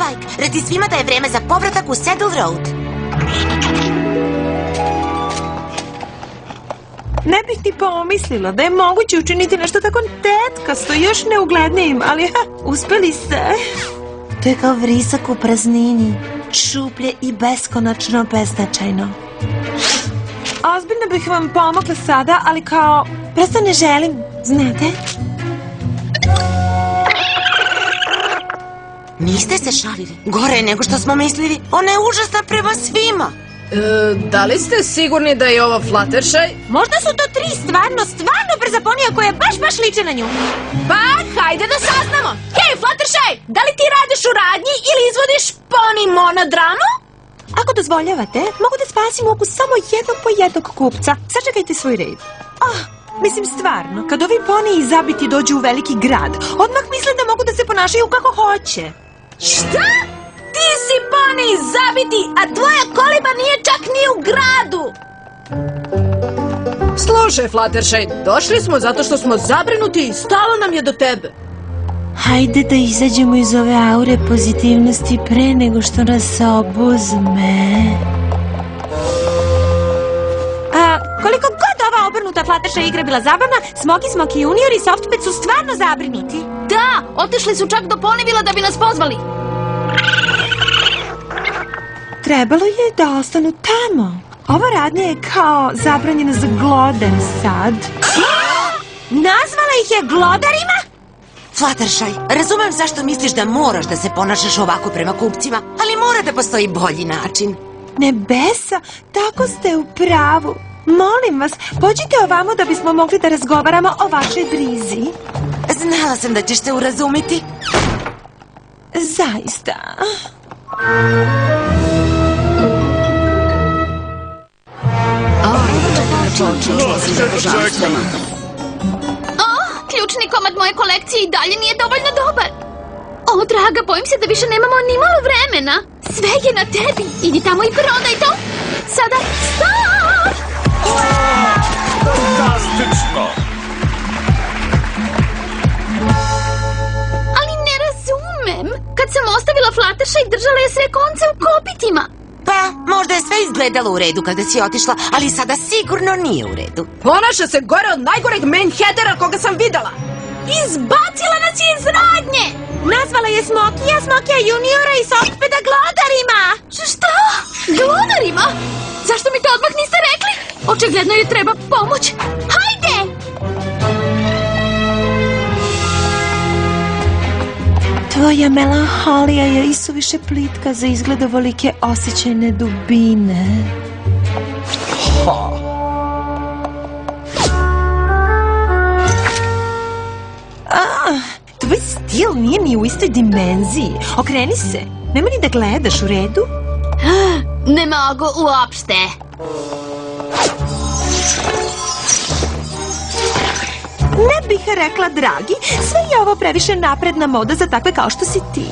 Spike, reci svima da je vreme za povratak u Saddle Road. Ne bih ti pomislila da je moguće učiniti nešto tako tetkasto, još neuglednijim, ali uspeli ste. To je kao vrisak u praznini, šuplje i beskonačno beznačajno. Ozbiljno bih vam pomogla sada, ali kao... Prosto ne želim, znate? Niste se šalili? Gore je nego što smo mislili. Ona je užasna prema svima. Da li ste sigurni da je ovo Fluttershy? Možda su to tri stvarno brza ponija koja baš liče na nju. Pa, hajde da saznamo. Hej, Fluttershy, da li ti radiš u radnji ili izvodiš poni monodramu? Ako dozvoljavate, mogu da spasim ukus samo jednog po jednog kupca. Sačekajte svoj red. Mislim stvarno, kad ovi poniji zabiti dođu u veliki grad, odmah misle da mogu da se ponašaju kako hoće. Šta? Ti si poniji zabiti, a tvoja koliba nije čak ni u gradu! Slušaj, Fluttershy, došli smo zato što smo zabrinuti i stalo nam je do tebe. Hajde da izađemo iz ove aure pozitivnosti pre nego što nas obuzme. Koliko god ova obrnuta Fluttershy igra bila zabavna, Smoky Junior i Softpet su stvarno zabrinuti. Da, otišli su čak do Ponyvilla da bi nas pozvali. Trebalo je da ostanu tamo. Ova radnja je kao zabranjena za glodan sad. Nazvala ih je glodarima? Fluttershy, razumem zašto misliš da moraš da se ponašaš ovako prema kupcima, ali mora da postoji bolji način. Nebesa, tako ste u pravu. Molim vas, pođite ovamo da bismo mogli da razgovaramo o vašoj brizi. Znala sam da ćeš se urazumiti. Zaista. Ključni komad moje kolekcije i dalje nije dovoljno dobar. O, draga, bojim se da više nemamo ni malo vremena. Sve je na tebi. Idi tamo i prodaj to. Sada, stop! Fantastično! Ali ne razumem. Kad sam ostavila Fluttershy, držala je sve konce u kopitima. Pa, možda je sve izgledalo u redu kada si otišla, ali sada sigurno nije u redu. Ponaša se gore od najgoreg Manhattana koga sam videla. Izbacila nas je iz radnje! Nazvala je Smokija Juniora i Softpeda glodarima! Šta? Glodarima? Zašto mi to odmah niste rekli? Očigledno joj treba pomoć. Hajde! Tvoja melanholija je isuviše plitka za izgled ovolike osjećajne dubine. Tvoj stil nije ni u istoj dimenziji. Okreni se. Nema ni da gledaš, u redu? Ne mogu uopšte. Ne bih rekla, dragi. Sve je ovo previše napredna moda za takve kao što si ti.